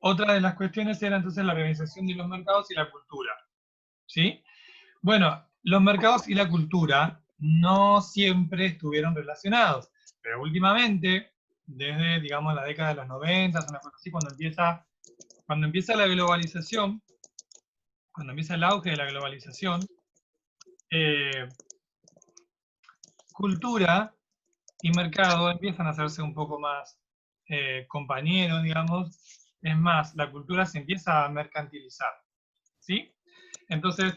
Otra de las cuestiones era entonces la organización de los mercados y la cultura, ¿sí? Bueno, los mercados y la cultura no siempre estuvieron relacionados, pero últimamente, desde, digamos, la década de los 90, una cosa así, cuando empieza la globalización, cuando empieza el auge de la globalización, eh, cultura y mercado empiezan a hacerse un poco más compañeros, digamos. Es más, la cultura se empieza a mercantilizar, ¿sí? Entonces,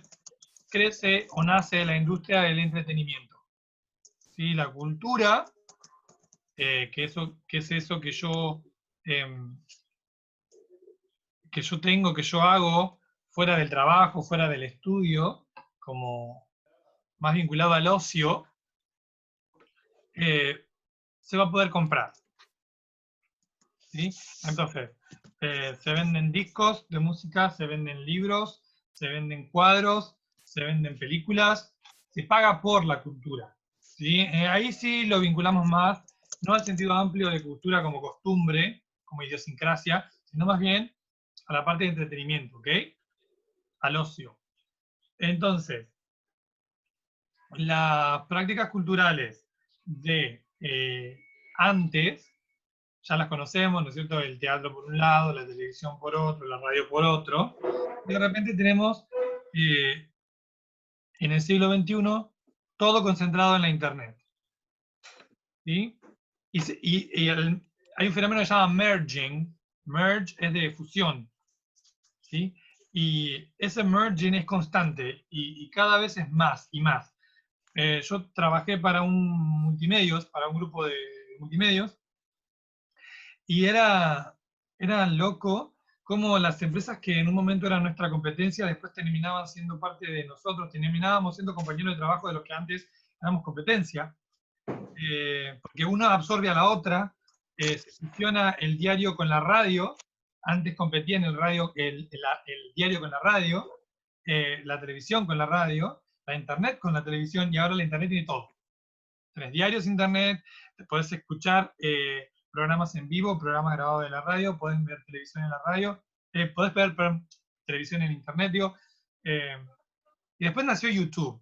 crece o nace la industria del entretenimiento, ¿sí? La cultura, que es eso em, que yo tengo, que yo hago fuera del trabajo, fuera del estudio, como más vinculado al ocio, eh, se va a poder comprar, ¿sí? Entonces, se venden discos de música, se venden libros, se venden cuadros, se venden películas, se paga por la cultura, ¿sí? Ahí sí lo vinculamos más, no al sentido amplio de cultura como costumbre, como idiosincrasia, sino más bien a la parte de entretenimiento, ¿ok? Al ocio. Entonces, las prácticas culturales de antes ya las conocemos, ¿no es cierto? El teatro por un lado, la televisión por otro, la radio por otro. Y de repente tenemos eh, en el siglo XXI todo concentrado en la Internet. ¿Sí? Hay un fenómeno que se llama merging. Merge es de fusión. ¿Sí? Y ese merging es constante y cada vez es más y más. Yo trabajé para para un grupo de multimedios, y era loco cómo las empresas que en un momento eran nuestra competencia, después terminaban siendo parte de nosotros, terminábamos siendo compañeros de trabajo de los que antes éramos competencia, porque una absorbe a la otra, se fusiona el diario con la radio, antes competían el diario con la radio, la televisión con la radio, la internet con la televisión, y ahora la internet tiene todo. Tenés diarios, internet, podés escuchar programas en vivo, programas grabados de la radio, podés ver televisión en la radio, podés ver televisión en internet, digo. eh, y después nació YouTube,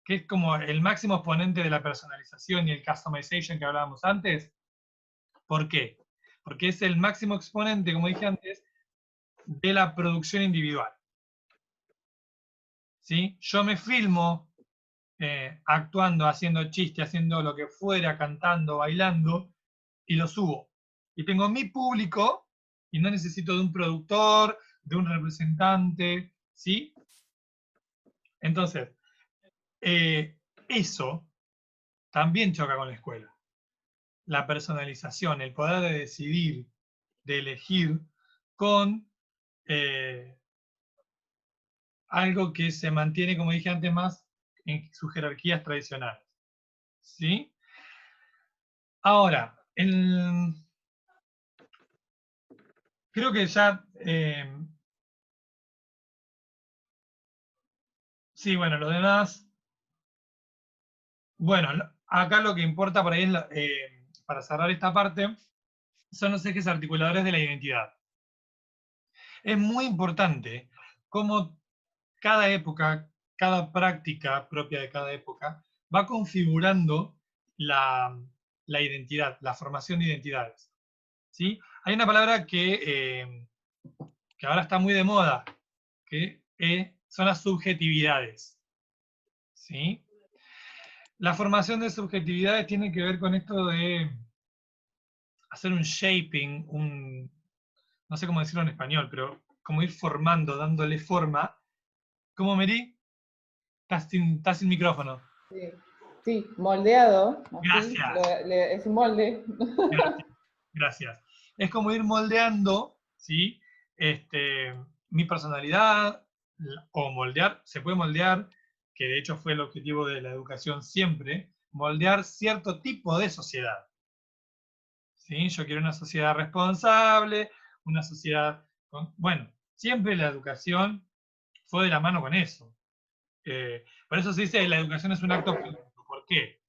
que es como el máximo exponente de la personalización y el customization que hablábamos antes. ¿Por qué? Porque es el máximo exponente, como dije antes, de la producción individual. ¿Sí? Yo me filmo actuando, haciendo chiste, haciendo lo que fuera, cantando, bailando, y lo subo. Y tengo mi público y no necesito de un productor, de un representante, ¿sí? Entonces, eso también choca con la escuela. La personalización, el poder de decidir, de elegir con eh, algo que se mantiene, como dije antes, más en sus jerarquías tradicionales, ¿sí? Ahora, creo que ya sí, bueno, lo demás. Bueno, acá lo que importa por ahí es, para cerrar esta parte, son los ejes articuladores de la identidad. Es muy importante cómo cada época, cada práctica propia de cada época, va configurando la, la identidad, la formación de identidades. ¿Sí? Hay una palabra que ahora está muy de moda, que son las subjetividades. ¿Sí? La formación de subjetividades tiene que ver con esto de hacer un shaping, no sé cómo decirlo en español, pero como ir formando, dándole forma. ¿Cómo, Meri? Estás sin micrófono. Sí, sí, moldeado, así, Gracias, es un molde. gracias, gracias. Es como ir moldeando, ¿sí? Mi personalidad, o moldear, se puede moldear, que de hecho fue el objetivo de la educación siempre, moldear cierto tipo de sociedad. ¿Sí? Yo quiero una sociedad responsable, una sociedad bueno, siempre la educación fue de la mano con eso. Por eso se dice que la educación es un acto político. ¿Por qué?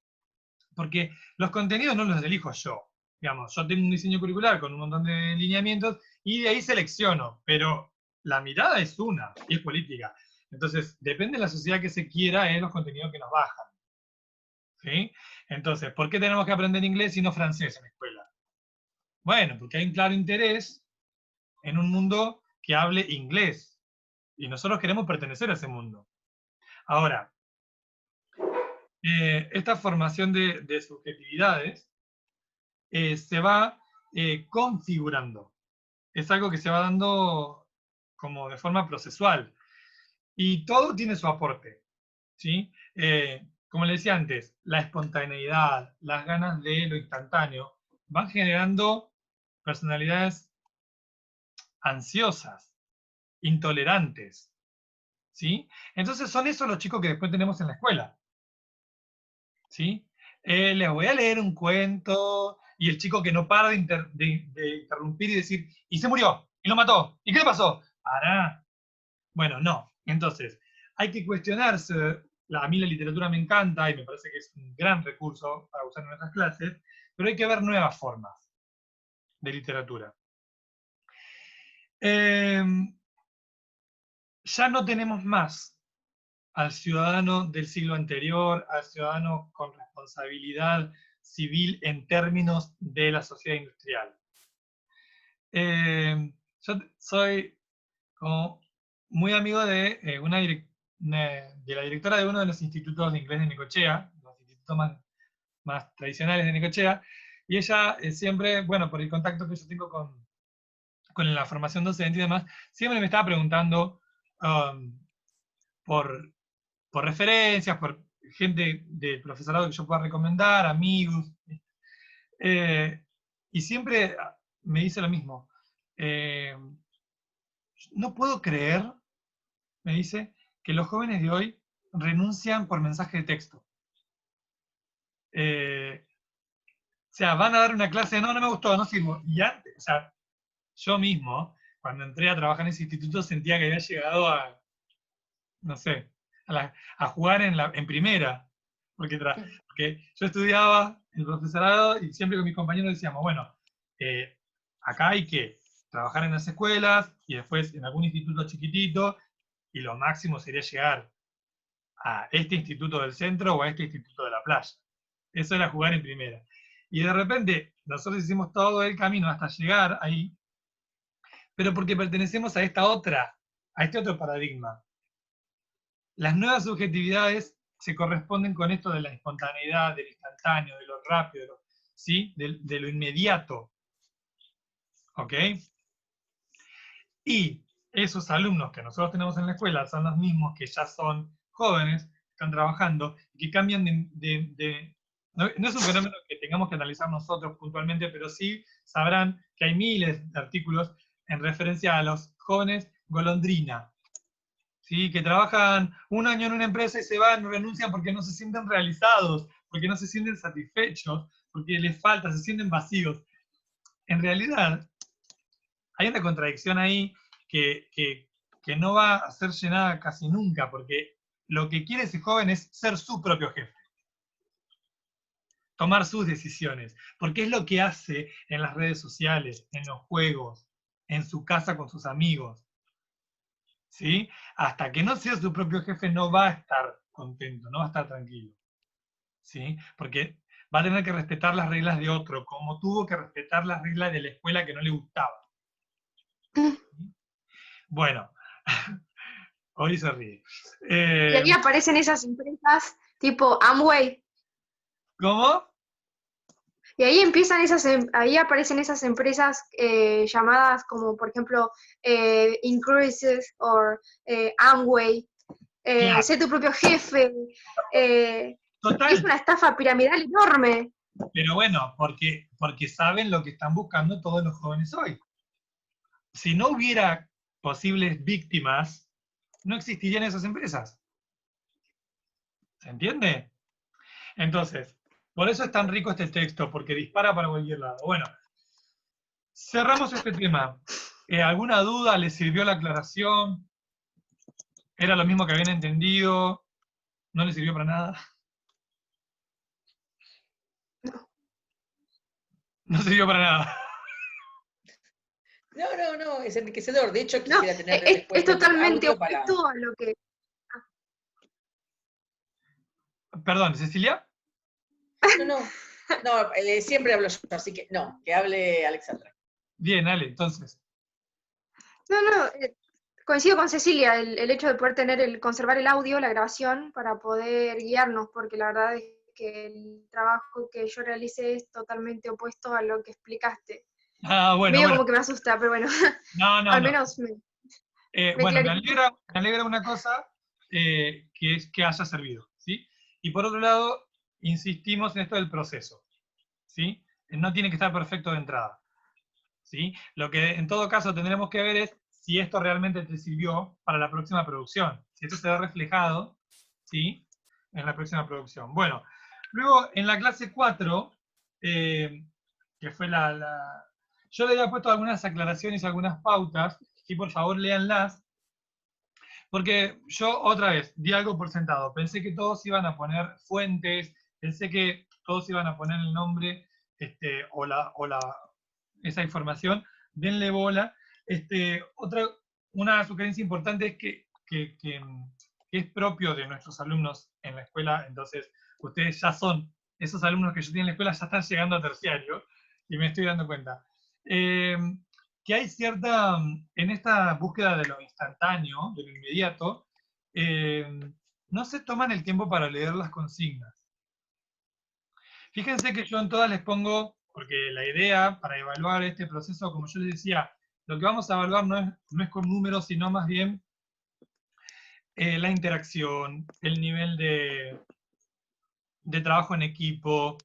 Porque los contenidos no los elijo yo. digamos, yo tengo un diseño curricular con un montón de lineamientos y de ahí selecciono, pero la mirada es una, y es política. Entonces, depende de la sociedad que se quiera, es los contenidos que nos bajan. ¿Sí? Entonces, ¿por qué tenemos que aprender inglés y no francés en la escuela? Bueno, porque hay un claro interés en un mundo que hable inglés. Y nosotros queremos pertenecer a ese mundo. Ahora, esta formación de subjetividades se va configurando. Es algo que se va dando como de forma procesual. Y todo tiene su aporte. ¿Sí? Como le decía antes, la espontaneidad, las ganas de lo instantáneo, van generando personalidades ansiosas, intolerantes. ¿Sí? Entonces son esos los chicos que después tenemos en la escuela. ¿Sí? Les voy a leer un cuento, y el chico que no para de interrumpir y decir, y se murió, y lo mató, ¿y qué le pasó? Pará. Bueno, no. Entonces, hay que cuestionarse. A mí la literatura me encanta y me parece que es un gran recurso para usar en nuestras clases, pero hay que ver nuevas formas de literatura. Ya no tenemos más al ciudadano del siglo anterior, al ciudadano con responsabilidad civil en términos de la sociedad industrial. Yo soy como muy amigo de, de la directora de uno de los institutos de inglés de Necochea, los institutos más tradicionales de Necochea, y ella siempre, bueno, por el contacto que yo tengo con la formación docente y demás, siempre me estaba preguntando um, por, por referencias, por gente del profesorado que yo pueda recomendar, amigos, eh, y siempre me dice lo mismo. No puedo creer, me dice, que los jóvenes de hoy renuncian por mensaje de texto. O sea, van a dar una clase, no me gustó, no sirvo. Y antes, o sea, yo mismo, cuando entré a trabajar en ese instituto, sentía que había llegado a, no sé, a jugar en primera. Porque yo estudiaba el profesorado y siempre con mis compañeros decíamos, bueno, acá hay que trabajar en las escuelas y después en algún instituto chiquitito, y lo máximo sería llegar a este instituto del centro o a este instituto de la playa. Eso era jugar en primera. Y de repente nosotros hicimos todo el camino hasta llegar ahí, pero porque pertenecemos a esta otra, a este otro paradigma. Las nuevas subjetividades se corresponden con esto de la espontaneidad, del instantáneo, de lo rápido, ¿sí? De lo inmediato. ¿Ok? Y esos alumnos que nosotros tenemos en la escuela son los mismos que ya son jóvenes, están trabajando, y que cambian no es un fenómeno que tengamos que analizar nosotros puntualmente, pero sí sabrán que hay miles de artículos en referencia a los jóvenes golondrina, ¿sí? Que trabajan un año en una empresa y se van, renuncian porque no se sienten realizados, porque no se sienten satisfechos, porque les falta, se sienten vacíos. En realidad, hay una contradicción ahí que no va a ser llenada casi nunca, porque lo que quiere ese joven es ser su propio jefe, tomar sus decisiones, porque es lo que hace en las redes sociales, en los juegos, en su casa con sus amigos. ¿Sí? Hasta que no sea su propio jefe no va a estar contento, no va a estar tranquilo. ¿Sí? Porque va a tener que respetar las reglas de otro, como tuvo que respetar las reglas de la escuela que no le gustaba. ¿Sí? Bueno, hoy se ríe. Y ahí aparecen esas empresas tipo Amway. ¿Cómo? Y ahí ahí aparecen esas empresas llamadas como, por ejemplo, Increases o Amway. Claro, Sé tu propio jefe. Y es total. una estafa piramidal enorme. Pero bueno, porque saben lo que están buscando todos los jóvenes hoy. Si no hubiera posibles víctimas, no existirían esas empresas. ¿Se entiende? Entonces, por eso es tan rico este texto, porque dispara para cualquier lado. Bueno, cerramos este tema. ¿Alguna duda? ¿Les sirvió la aclaración? ¿Era lo mismo que habían entendido? ¿No les sirvió para nada? No sirvió para nada. No, es enriquecedor. De hecho, No, quisiera tener es después el totalmente audio para... opuesto a lo que... Perdón, ¿Cecilia? No, siempre hablo yo, así que no, que hable Alexandra. Bien, Ale, entonces. No, coincido con Cecilia, el hecho de poder conservar el audio, la grabación, para poder guiarnos, porque la verdad es que el trabajo que yo realicé es totalmente opuesto a lo que explicaste. Ah, bueno, Medio bueno. como que me asusta, pero bueno, No, al menos me bueno, clarificó. me alegra una cosa, que es que haya servido, ¿sí? Y por otro lado, insistimos en esto del proceso, ¿sí? No tiene que estar perfecto de entrada, ¿sí? Lo que en todo caso tendremos que ver es si esto realmente te sirvió para la próxima producción, si esto se ve reflejado, ¿sí? En la próxima producción. Bueno, luego en la clase 4, que fue yo le había puesto algunas aclaraciones y algunas pautas, y por favor léanlas, porque yo otra vez di algo por sentado. Pensé que todos iban a poner fuentes, pensé que todos iban a poner el nombre, esa información. Denle bola. Una sugerencia importante es que es propio de nuestros alumnos en la escuela. Entonces, ustedes ya son, esos alumnos que yo tenía en la escuela ya están llegando a terciario, y me estoy dando cuenta. Que hay cierta, en esta búsqueda de lo instantáneo, de lo inmediato, no se toman el tiempo para leer las consignas. Fíjense que yo en todas les pongo, porque la idea para evaluar este proceso, como yo les decía, lo que vamos a evaluar no es con números, sino más bien la interacción, el nivel de trabajo en equipo,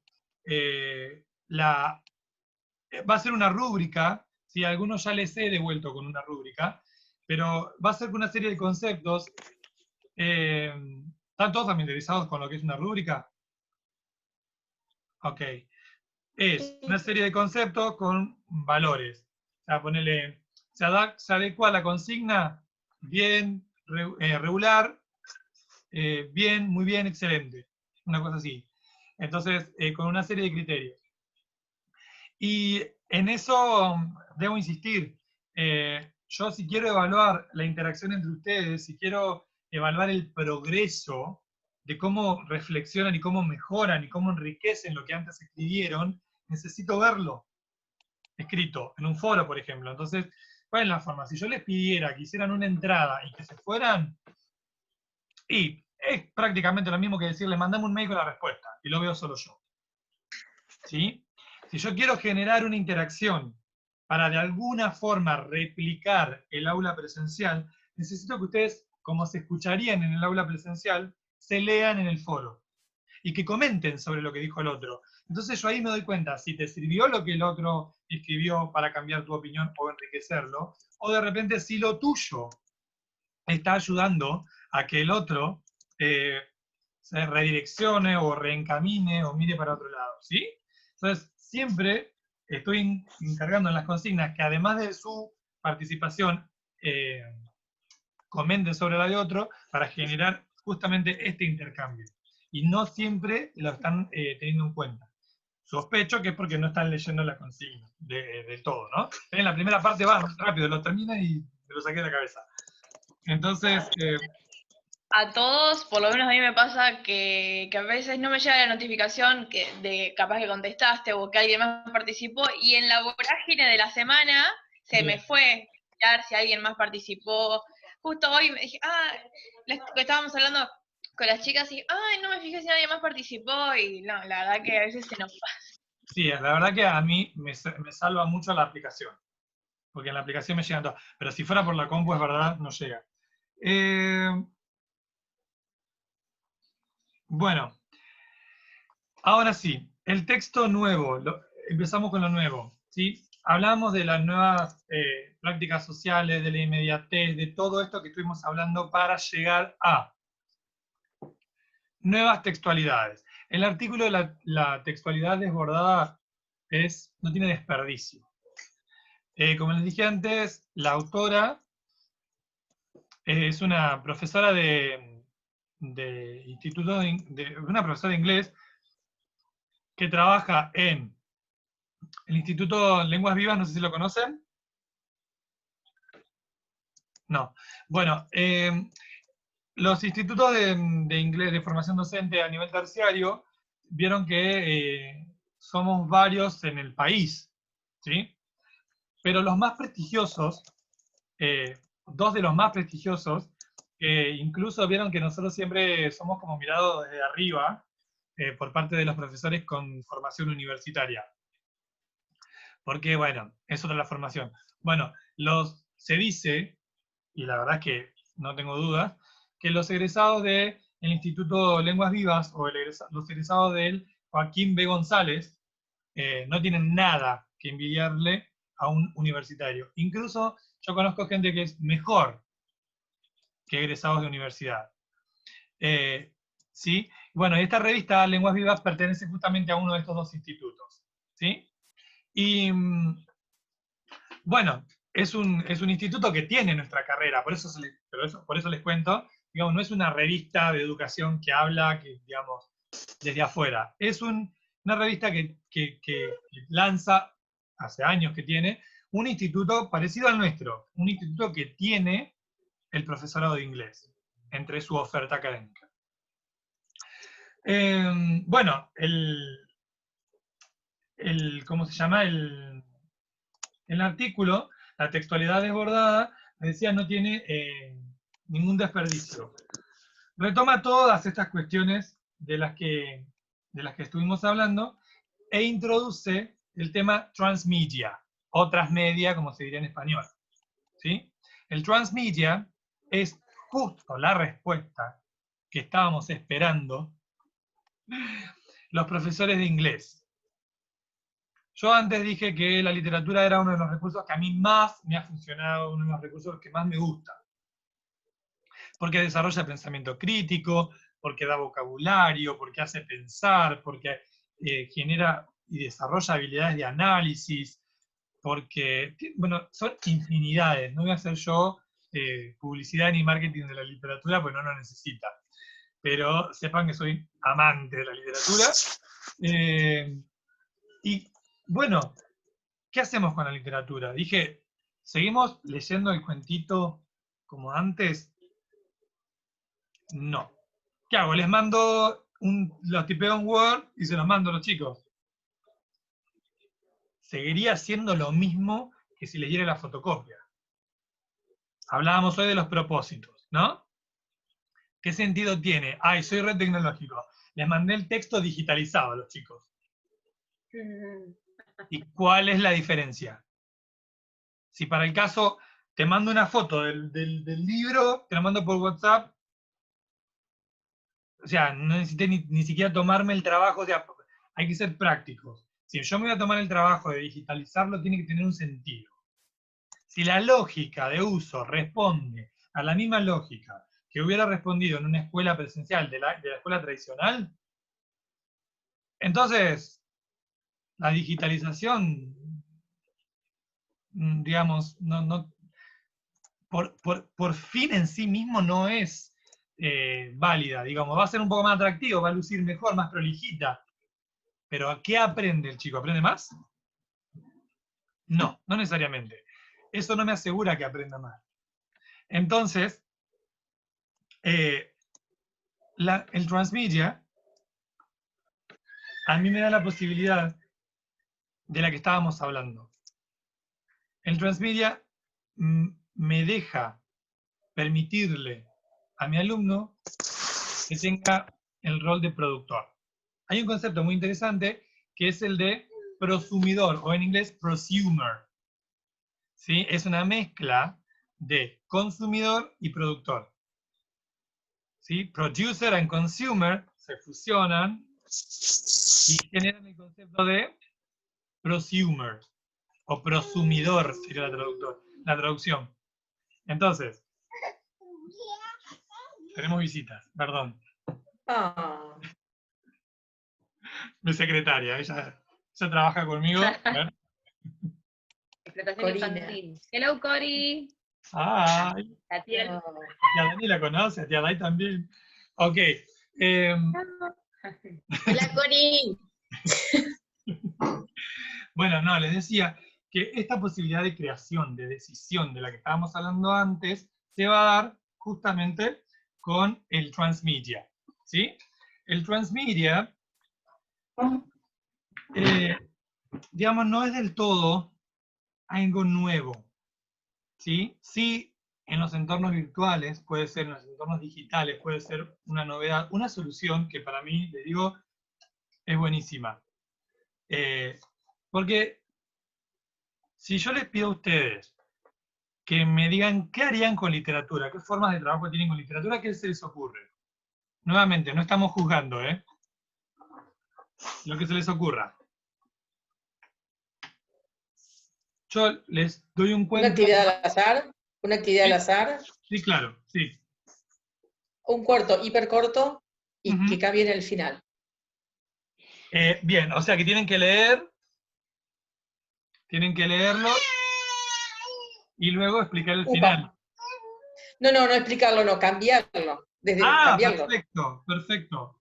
va a ser una rúbrica, si algunos ya les he devuelto con una rúbrica, pero va a ser con una serie de conceptos. ¿Están todos familiarizados con lo que es una rúbrica? Ok. Es una serie de conceptos con valores. O sea, ponele, se adecua a la consigna, bien, regular, bien, muy bien, excelente. Una cosa así. Entonces, con una serie de criterios. Y en eso debo insistir. Yo si quiero evaluar la interacción entre ustedes, si quiero evaluar el progreso de cómo reflexionan y cómo mejoran y cómo enriquecen lo que antes escribieron, necesito verlo escrito en un foro, por ejemplo. Entonces, ¿cuál es la forma? Si yo les pidiera que hicieran una entrada y que se fueran, y es prácticamente lo mismo que decirle, mandame un mail con la respuesta, y lo veo solo yo. ¿Sí? Si yo quiero generar una interacción para de alguna forma replicar el aula presencial, necesito que ustedes, como se escucharían en el aula presencial, se lean en el foro y que comenten sobre lo que dijo el otro. Entonces yo ahí me doy cuenta si te sirvió lo que el otro escribió para cambiar tu opinión o enriquecerlo, o de repente si lo tuyo está ayudando a que el otro se redireccione o reencamine o mire para otro lado, ¿sí? Entonces, siempre estoy encargando en las consignas que además de su participación, comenten sobre la de otro para generar justamente este intercambio. Y no siempre lo están teniendo en cuenta. Sospecho que es porque no están leyendo la consigna de todo, ¿no? En la primera parte va rápido, lo termina y me lo saqué de la cabeza. Entonces, A todos, por lo menos a mí me pasa que a veces no me llega la notificación de capaz que contestaste o que alguien más participó, y en la vorágine de la semana se me fue mirar si alguien más participó. Justo hoy me dije, estábamos hablando con las chicas y, no me fijé si nadie más participó, y no, la verdad que a veces se nos pasa. sí, la verdad que a mí me salva mucho la aplicación, porque en la aplicación me llegan todas, pero si fuera por la compu es verdad, no llega. Bueno, ahora sí, el texto nuevo, empezamos con lo nuevo, ¿sí? Hablamos de las nuevas prácticas sociales, de la inmediatez, de todo esto que estuvimos hablando para llegar a nuevas textualidades. El artículo de la textualidad desbordada no tiene desperdicio. Como les dije antes, la autora es una profesora de instituto, una profesora de inglés que trabaja en el Instituto Lenguas Vivas, no sé si lo conocen. No. Bueno, los institutos de inglés, de formación docente a nivel terciario, vieron que somos varios en el país, ¿sí? Pero los más prestigiosos, dos de los más prestigiosos, incluso vieron que nosotros siempre somos como mirados desde arriba por parte de los profesores con formación universitaria. Porque, bueno, es otra la formación. Bueno, se dice, y la verdad es que no tengo dudas, que los egresados del Instituto Lenguas Vivas o los egresados del Joaquín B. González no tienen nada que envidiarle a un universitario. Incluso yo conozco gente que es mejor que egresados de universidad. ¿Sí? Bueno, esta revista Lenguas Vivas pertenece justamente a uno de estos dos institutos. ¿Sí? Y bueno, es un instituto que tiene nuestra carrera, por eso les cuento, digamos, no es una revista de educación que habla, digamos, desde afuera. Es una revista que lanza, hace años que tiene, un instituto parecido al nuestro, un instituto que tiene el profesorado de inglés entre su oferta académica. Bueno, ¿cómo se llama? El artículo, la textualidad desbordada, decía, no tiene ningún desperdicio. Retoma todas estas cuestiones de las que estuvimos hablando e introduce el tema transmedia, o transmedia, como se diría en español. ¿Sí? El transmedia es justo la respuesta que estábamos esperando los profesores de inglés. Yo antes dije que la literatura era uno de los recursos que a mí más me ha funcionado, uno de los recursos que más me gusta. Porque desarrolla pensamiento crítico, porque da vocabulario, porque hace pensar, porque genera y desarrolla habilidades de análisis, porque, bueno, son infinidades. No voy a hacer yo publicidad ni marketing de la literatura, porque no lo necesita. Pero sepan que soy amante de la literatura. Y bueno, ¿qué hacemos con la literatura? Dije, ¿seguimos leyendo el cuentito como antes? No. ¿Qué hago? Les mando, los tipeo en Word y se los mando a los chicos. Seguiría siendo lo mismo que si leyera la fotocopia. Hablábamos hoy de los propósitos, ¿no? ¿Qué sentido tiene? Ay, soy red tecnológico. Les mandé el texto digitalizado a los chicos. ¿Y cuál es la diferencia? Si para el caso te mando una foto del libro, te lo mando por WhatsApp, o sea, no necesité ni siquiera tomarme el trabajo, o sea, hay que ser prácticos. Si yo me voy a tomar el trabajo de digitalizarlo, tiene que tener un sentido. Si la lógica de uso responde a la misma lógica que hubiera respondido en una escuela presencial de la escuela tradicional, entonces la digitalización, digamos, por fin en sí mismo no es válida, digamos, va a ser un poco más atractivo, va a lucir mejor, más prolijita. Pero ¿qué aprende el chico? ¿Aprende más? No, no necesariamente. Eso no me asegura que aprenda más. Entonces, el transmedia a mí me da la posibilidad de la que estábamos hablando. El transmedia me deja permitirle a mi alumno que tenga el rol de productor. Hay un concepto muy interesante que es el de prosumidor, o en inglés prosumer. ¿Sí? Es una mezcla de consumidor y productor. ¿Sí? Producer and consumer se fusionan y generan el concepto de prosumer, o prosumidor sería la traducción. Entonces, tenemos visitas, perdón. Oh. Mi secretaria, ella trabaja conmigo. Explotación infantil. Hello, Cori. Ay, La tía. No. tía Dani la conoce, tía Dai también. Ok. Hola, Cori. Bueno, no, les decía que esta posibilidad de creación, de decisión de la que estábamos hablando antes, se va a dar justamente con el transmedia, ¿sí? El transmedia, digamos, no es del todo algo nuevo, ¿sí? Sí, en los entornos virtuales, puede ser en los entornos digitales, puede ser una novedad, una solución que para mí, les digo, es buenísima. Porque si yo les pido a ustedes que me digan qué harían con literatura, qué formas de trabajo tienen con literatura, ¿qué se les ocurre? Nuevamente, no estamos juzgando, ¿eh? Lo que se les ocurra. Yo les doy un cuento. Una actividad al azar, una actividad al azar, Sí, claro, sí. un cuarto hipercorto y Ujú. que cambie en el final. Bien, o sea que tienen que leerlo y luego explicar el Upa. final. No explicarlo, no, cambiarlo. Cambiarlo. Perfecto, perfecto.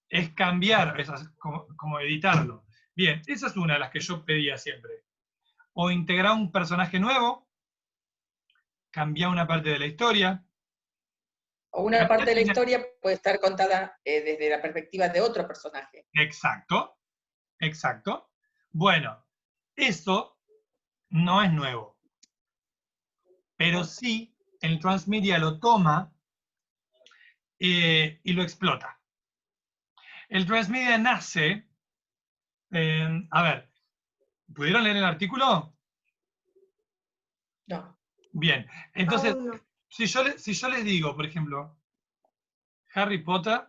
Es cambiar, es como editarlo. Bien, esa es una de las que yo pedía siempre. O integrar un personaje nuevo, cambiar una parte de la historia. O una parte de la historia puede estar contada desde la perspectiva de otro personaje. Exacto, exacto. Bueno, eso no es nuevo. Pero sí, el transmedia lo toma y lo explota. El transmedia nace... a ver, ¿pudieron leer el artículo? No. Bien, entonces, Aún no. si yo les digo, por ejemplo, Harry Potter,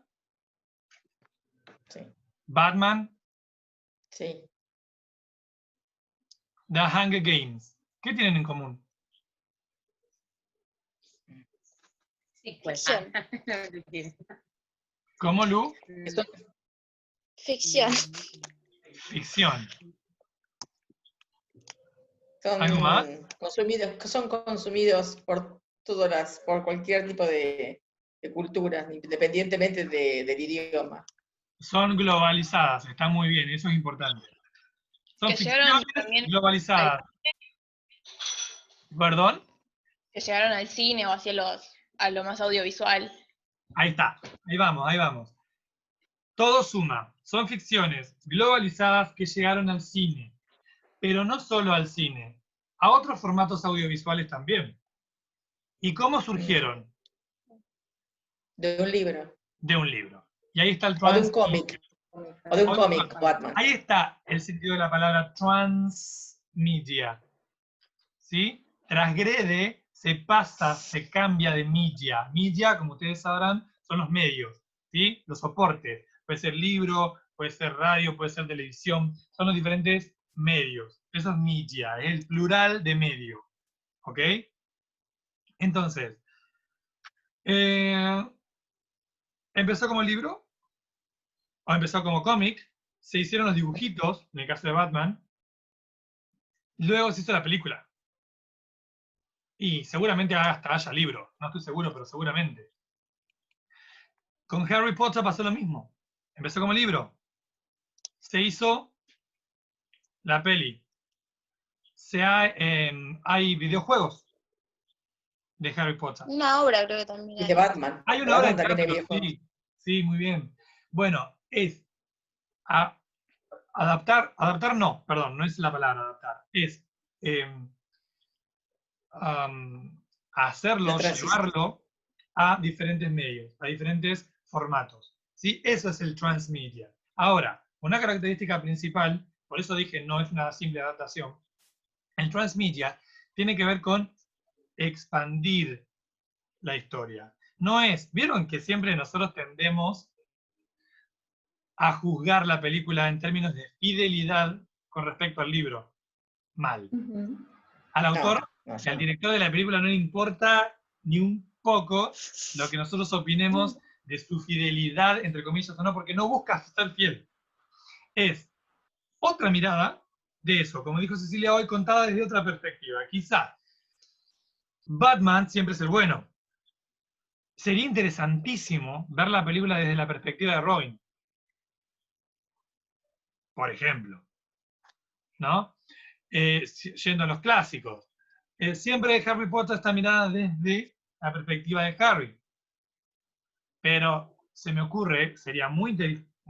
Sí. Batman, Sí. The Hunger Games, ¿qué tienen en común? Sí, pues. Ficción. ¿Cómo, Lu? Eso- Ficción. Ficción. Son ¿Algo más? son consumidos por por cualquier tipo de cultura, independientemente del idioma. Son globalizadas, está muy bien, eso es importante. Son Que llegaron ficciones también globalizadas. ¿Perdón? que llegaron al cine o hacia a lo más audiovisual. Ahí está, ahí vamos. Todo suma. Son ficciones globalizadas que llegaron al cine, pero no solo al cine, a otros formatos audiovisuales también. ¿Y cómo surgieron? De un libro. De un libro. Y ahí está el O de un transmedia. cómic. O de un cómic, Batman. Ahí está el sentido de la palabra transmedia. ¿Sí? Transgrede, se pasa, se cambia de media. Media, como ustedes sabrán, son los medios, ¿sí? Los soportes. Puede ser libro, puede ser radio, puede ser televisión. Son los diferentes medios. Eso es media, es el plural de medio. ¿Ok? Entonces, empezó como libro, o empezó como cómic, se hicieron los dibujitos, en el caso de Batman, luego se hizo la película. Y seguramente hasta haya libro, no estoy seguro, pero seguramente. Con Harry Potter pasó lo mismo. Empezó como libro. Se hizo la peli. Hay videojuegos de Harry Potter. Una obra creo que también. Y de Batman. Hay De una obra de Batman también hay teatro, videojuegos. sí. Sí, muy bien. Bueno, es adaptar no, perdón, no es la palabra adaptar. Es hacerlo, llevarlo a diferentes medios, a diferentes formatos. ¿Sí? Eso es el transmedia. Ahora, una característica principal, por eso dije no es una simple adaptación, el transmedia tiene que ver con expandir la historia. No es, ¿vieron que siempre nosotros tendemos a juzgar la película en términos de fidelidad con respecto al libro? Mal. Al autor y al director de la película no le importa ni un poco lo que nosotros opinemos de su fidelidad, entre comillas, o no, porque no busca ser fiel. Es otra mirada de eso, como dijo Cecilia hoy, contada desde otra perspectiva. Quizá Batman siempre es el bueno. Sería interesantísimo ver la película desde la perspectiva de Robin, por ejemplo. ¿no? Yendo a los clásicos. Siempre Harry Potter está mirada desde la perspectiva de Harry. Pero se me ocurre, sería muy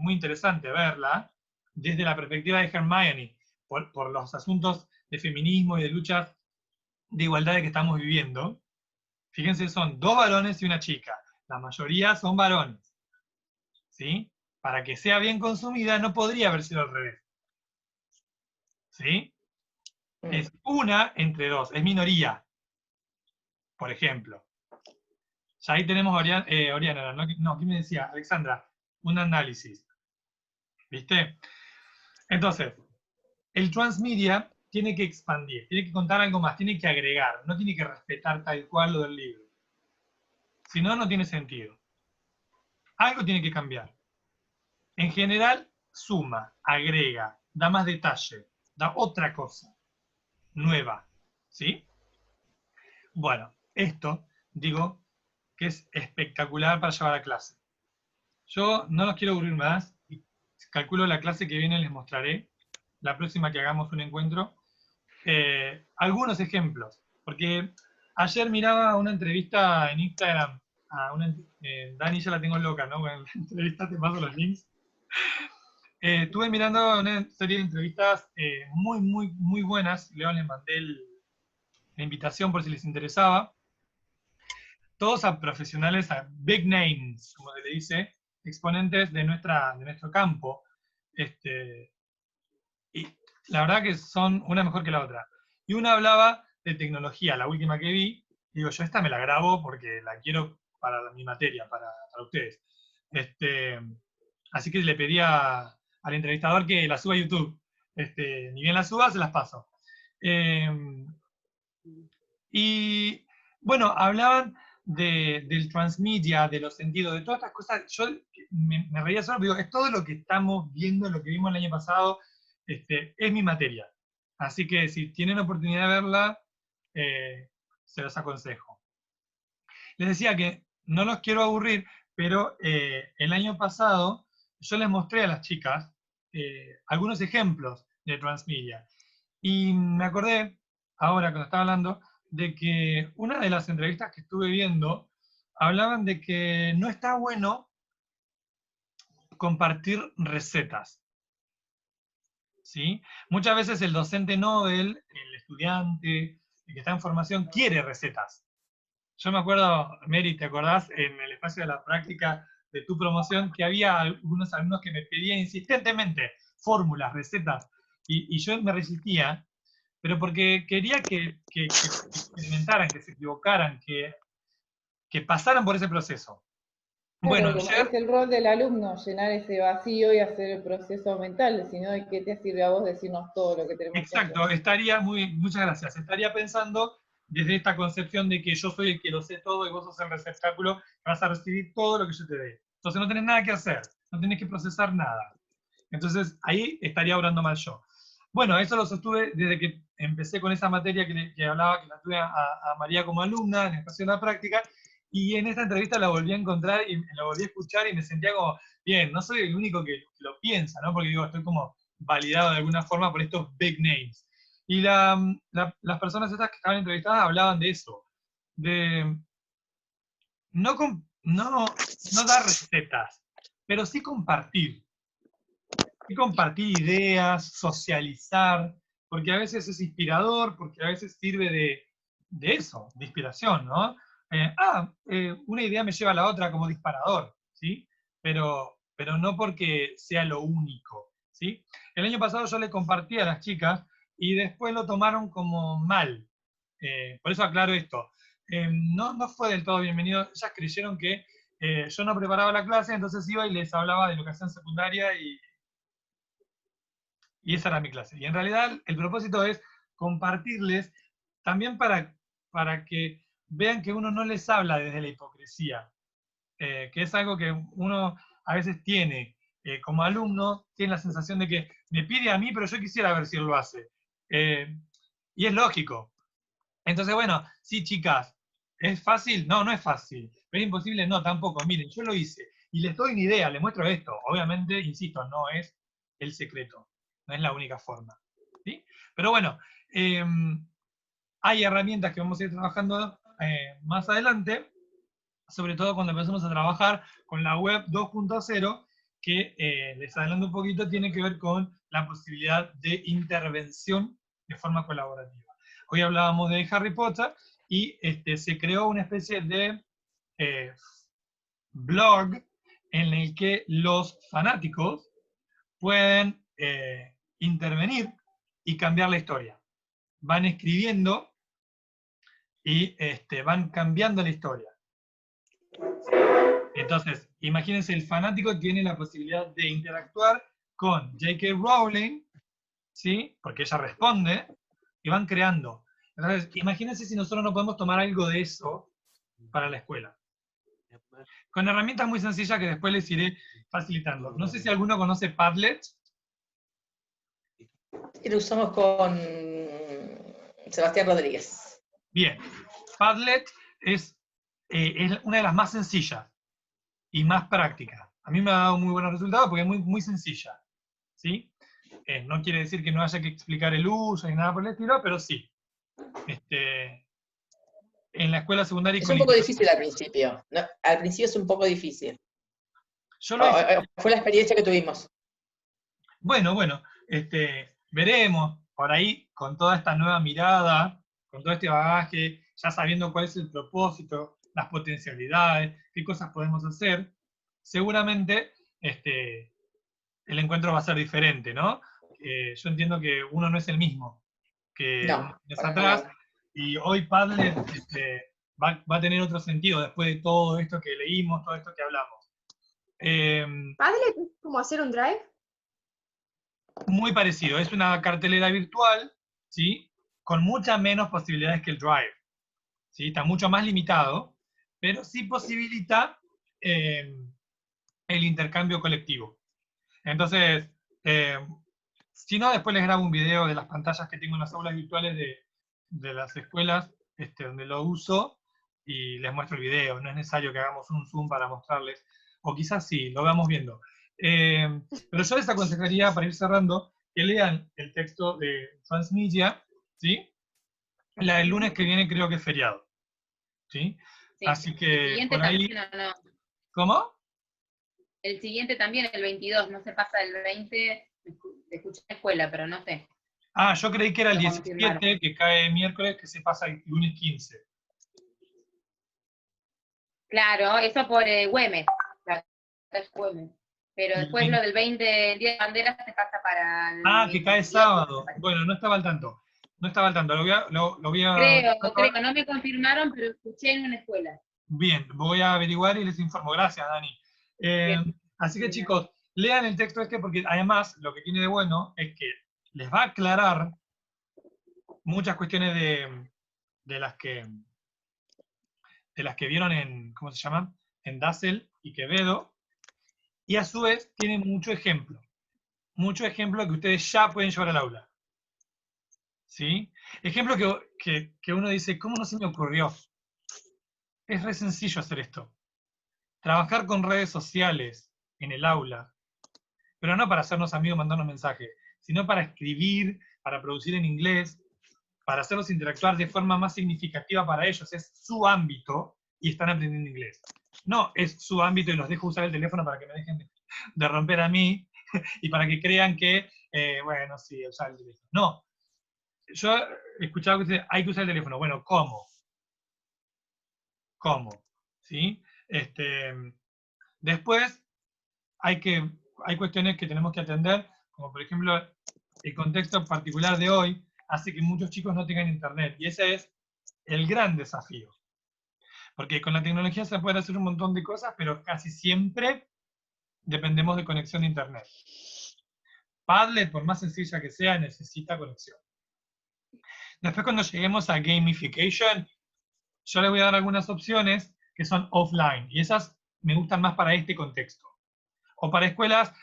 interesante verla desde la perspectiva de Hermione, por los asuntos de feminismo y de luchas de igualdad que estamos viviendo. Fíjense, son 2 varones y una chica. La mayoría son varones. ¿Sí? Para que sea bien consumida no podría haber sido al revés. ¿Sí? Es una entre 2, es minoría. Por ejemplo. Ya ahí tenemos Oriana, no, ¿qué me decía? Alexandra, un análisis. ¿Viste? Entonces, el transmedia tiene que expandir, tiene que contar algo más, tiene que agregar, no tiene que respetar tal cual lo del libro. Si no, no tiene sentido. Algo tiene que cambiar. En general, suma, agrega, da más detalle, da otra cosa, nueva. ¿Sí? Bueno, esto, digo, que es espectacular para llevar a clase. Yo no los quiero aburrir más, y calculo la clase que viene les mostraré, la próxima que hagamos un encuentro, algunos ejemplos, porque ayer miraba una entrevista en Instagram, Dani ya la tengo loca, ¿no? Bueno, en la entrevista te paso los links. Estuve mirando una serie de entrevistas muy buenas, luego les mandé la invitación por si les interesaba, todos a profesionales, a big names, como se le dice, exponentes de nuestro campo, y la verdad que son una mejor que la otra. Y una hablaba de tecnología, la última que vi, digo, yo esta me la grabo porque la quiero para mi materia, para ustedes. Así que le pedí al entrevistador que la suba a YouTube. Ni bien la suba, se las paso. Y bueno, hablaban del transmedia, de los sentidos, de todas estas cosas. Yo me reía solo, pero digo, es todo lo que estamos viendo, lo que vimos el año pasado, es mi materia. Así que si tienen oportunidad de verla, se los aconsejo. Les decía que no los quiero aburrir, pero el año pasado yo les mostré a las chicas algunos ejemplos de transmedia. Y me acordé, ahora cuando estaba hablando, de que una de las entrevistas que estuve viendo, hablaban de que no está bueno compartir recetas. ¿Sí? Muchas veces el docente Nobel, el estudiante, el que está en formación, quiere recetas. Yo me acuerdo, Mary, ¿te acordás? En el espacio de la práctica de tu promoción, que había algunos alumnos que me pedían insistentemente fórmulas, recetas, y yo me resistía, pero porque quería que experimentaran, que se equivocaran, que pasaran por ese proceso. Claro, Bueno, es el rol del alumno, llenar ese vacío y hacer el proceso mental, sino de qué te sirve a vos decirnos todo lo que tenemos exacto, que hacer. muchas gracias, estaría pensando desde esta concepción de que yo soy el que lo sé todo y vos sos el receptáculo, vas a recibir todo lo que yo te dé. Entonces no tenés nada que hacer, no tenés que procesar nada. Entonces ahí estaría obrando mal yo. Bueno, eso lo sostuve desde que empecé con esa materia que hablaba, que la tuve a María como alumna en el espacio de la práctica, y en esta entrevista la volví a encontrar y la volví a escuchar y me sentía como, bien, no soy el único que lo piensa, ¿no? Porque digo, estoy como validado de alguna forma por estos big names. Y las personas estas que estaban entrevistadas hablaban de eso, de no dar recetas, pero sí compartir. Y compartir ideas, socializar, porque a veces es inspirador, porque a veces sirve de eso, de inspiración, ¿no? Una idea me lleva a la otra como disparador, ¿sí? Pero no porque sea lo único, ¿sí? El año pasado yo le compartí a las chicas y después lo tomaron como mal. Por eso aclaro esto. No fue del todo bienvenido. Ellas creyeron que yo no preparaba la clase, entonces iba y les hablaba de educación secundaria y esa era mi clase. Y en realidad el propósito es compartirles también para que vean que uno no les habla desde la hipocresía, que es algo que uno a veces tiene como alumno, tiene la sensación de que me pide a mí, pero yo quisiera ver si él lo hace. Y es lógico. Entonces, bueno, sí, chicas, ¿es fácil? No, no es fácil. ¿Es imposible? No, tampoco. Miren, yo lo hice. Y les doy una idea, les muestro esto. Obviamente, insisto, no es el secreto. No es la única forma. ¿Sí? Pero bueno, hay herramientas que vamos a ir trabajando más adelante, sobre todo cuando empecemos a trabajar con la web 2.0, que les adelanto un poquito, tiene que ver con la posibilidad de intervención de forma colaborativa. Hoy hablábamos de Harry Potter y se creó una especie de blog en el que los fanáticos pueden intervenir y cambiar la historia. Van escribiendo y van cambiando la historia. Entonces, imagínense, el fanático tiene la posibilidad de interactuar con J.K. Rowling, ¿sí? Porque ella responde, y van creando. Entonces, imagínense si nosotros no podemos tomar algo de eso para la escuela. Con herramientas muy sencillas que después les iré facilitando. No sé si alguno conoce Padlet. Y lo usamos con Sebastián Rodríguez. Bien, Padlet es una de las más sencillas y más prácticas. A mí me ha dado muy buenos resultados porque es muy, muy sencilla, ¿sí? No quiere decir que no haya que explicar el uso ni nada por el estilo, pero sí. En la escuela secundaria... Es un poco difícil al principio. ¿No? Al principio es un poco difícil. Yo lo hice. Fue la experiencia que tuvimos. Bueno, veremos por ahí con toda esta nueva mirada, con todo este bagaje, ya sabiendo cuál es el propósito, las potencialidades, qué cosas podemos hacer, seguramente el encuentro va a ser diferente, ¿no? Yo entiendo que uno no es el mismo que unos años atrás, y hoy Padlet va a tener otro sentido después de todo esto que leímos, todo esto que hablamos. ¿Padlet es como hacer un drive? Muy parecido, es una cartelera virtual, ¿sí? Con muchas menos posibilidades que el Drive, ¿sí? Está mucho más limitado, pero sí posibilita el intercambio colectivo. Entonces, si no, después les grabo un video de las pantallas que tengo en las aulas virtuales de las escuelas donde lo uso y les muestro el video. No es necesario que hagamos un zoom para mostrarles, o quizás sí, lo vamos viendo. Pero yo les aconsejaría, para ir cerrando, que lean el texto de Transmedia, ¿sí? La del lunes que viene creo que es feriado, ¿sí? Sí. Así que por ahí... No. ¿Cómo? El siguiente también, el 22, no se pasa el 20, escuché en la escuela, pero no sé. Ah, yo creí que era el Lo 17, confirmaron. que cae miércoles, que se pasa el lunes 15. Claro, eso por Güemes. Claro, es Güemes. Pero después lo del 20, el Día de Banderas, se pasa para el... Ah, que cae sábado. Bueno, no estaba al tanto. No estaba al tanto. Lo voy a... Creo, no me confirmaron, pero escuché en una escuela. Bien, voy a averiguar y les informo. Gracias, Dani. Así que, chicos, lean el texto porque además lo que tiene de bueno es que les va a aclarar muchas cuestiones de las que vieron en, ¿cómo se llama? En Dassel y Quevedo, y a su vez tiene mucho ejemplo que ustedes ya pueden llevar al aula. ¿Sí? Ejemplo que uno dice, ¿cómo no se me ocurrió? Es re sencillo hacer esto. Trabajar con redes sociales en el aula, pero no para hacernos amigos, mandarnos mensajes, sino para escribir, para producir en inglés, para hacerlos interactuar de forma más significativa para ellos. Es su ámbito y están aprendiendo inglés. No es su ámbito y los dejo usar el teléfono para que me dejen de romper a mí y para que crean que, bueno, sí, usar el teléfono. No. Yo he escuchado que dice, hay que usar el teléfono. Bueno, ¿cómo? ¿Cómo? ¿Sí? Después hay cuestiones que tenemos que atender, como por ejemplo el contexto particular de hoy hace que muchos chicos no tengan internet, y ese es el gran desafío. Porque con la tecnología se puede hacer un montón de cosas, pero casi siempre dependemos de conexión a internet. Padlet, por más sencilla que sea, necesita conexión. Después, cuando lleguemos a gamification, yo les voy a dar algunas opciones que son offline, y esas me gustan más para este contexto. O para escuelas,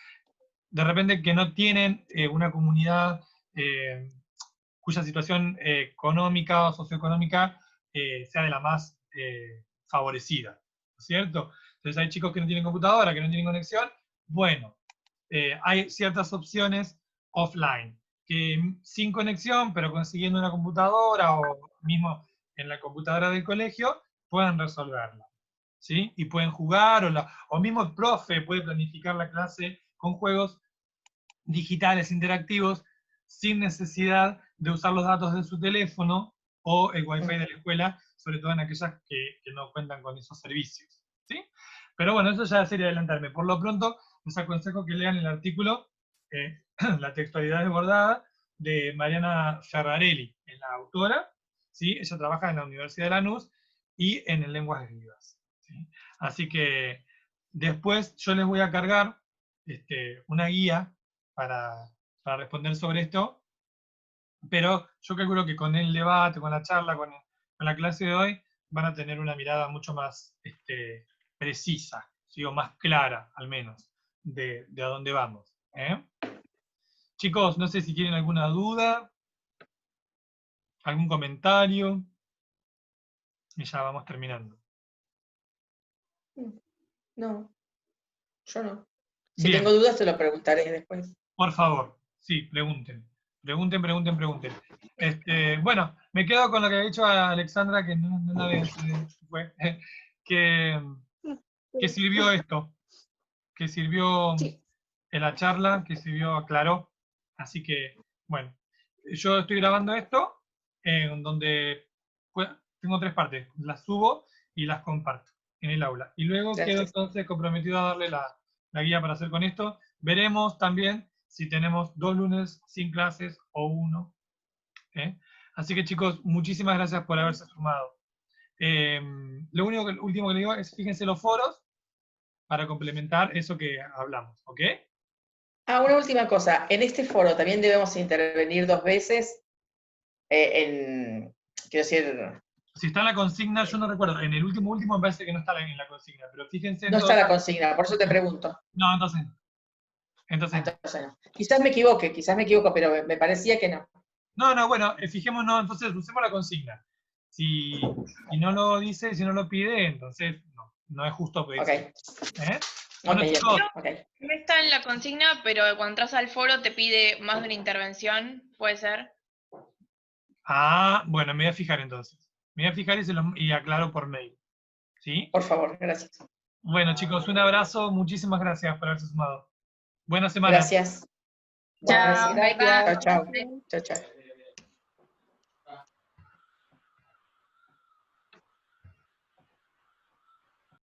de repente, que no tienen una comunidad cuya situación económica o socioeconómica sea de la más favorecida, ¿no es cierto? Entonces hay chicos que no tienen computadora, que no tienen conexión. Bueno, hay ciertas opciones offline, sin conexión, pero consiguiendo una computadora o mismo en la computadora del colegio, puedan resolverla, ¿sí? Y pueden jugar, o mismo el profe puede planificar la clase con juegos digitales interactivos sin necesidad de usar los datos de su teléfono o el wifi de la escuela, sobre todo en aquellas que no cuentan con esos servicios, ¿sí? Pero bueno, eso ya sería adelantarme. Por lo pronto, les aconsejo que lean el artículo La textualidad desbordada de Mariana Ferrarelli, es la autora, ¿sí? Ella trabaja en la Universidad de Lanús y en el Lenguas Vivas, ¿sí? Así que después yo les voy a cargar una guía para responder sobre esto, pero yo calculo que con el debate, con la charla, con la clase de hoy, van a tener una mirada mucho más precisa, ¿sí? O más clara, al menos, de a dónde vamos, ¿eh? Chicos, no sé si tienen alguna duda, algún comentario, y ya vamos terminando. No, yo no. Si Bien. tengo dudas te lo preguntaré después. Por favor, sí, pregunten. Pregunten. Bueno, me quedo con lo que ha dicho Alexandra, que no la veo, fue, que sirvió esto, que sirvió Sí. en la charla, que sirvió, aclaró. Así que, bueno, yo estoy grabando esto, en donde tengo 3 partes, las subo y las comparto en el aula. Y luego Gracias. quedo entonces comprometido a darle la guía para hacer con esto. Veremos también si tenemos 2 lunes sin clases o 1. Así que chicos, muchísimas gracias por haberse sumado. Lo último que le digo es, fíjense los foros para complementar eso que hablamos, ¿ok? Una última cosa. En este foro también debemos intervenir 2 veces quiero decir... Si está en la consigna, yo no recuerdo. En el último me parece que no está en la consigna, pero fíjense... No está la consigna, por eso te pregunto. No, entonces no. Quizás me equivoco, pero me parecía que no. No, bueno, fijémonos, entonces usemos la consigna. Si no lo dice, si no lo pide, entonces no es justo pedir. Ok. Bueno, chicos, No está en la consigna, pero cuando entras al foro te pide más de una intervención, ¿puede ser? Bueno, me voy a fijar entonces. Me voy a fijar y aclaro por mail. ¿Sí? Por favor, gracias. Bueno, chicos, un abrazo. Muchísimas gracias por haberse sumado. Buena semana. Gracias. Chao. Gracias. Chao.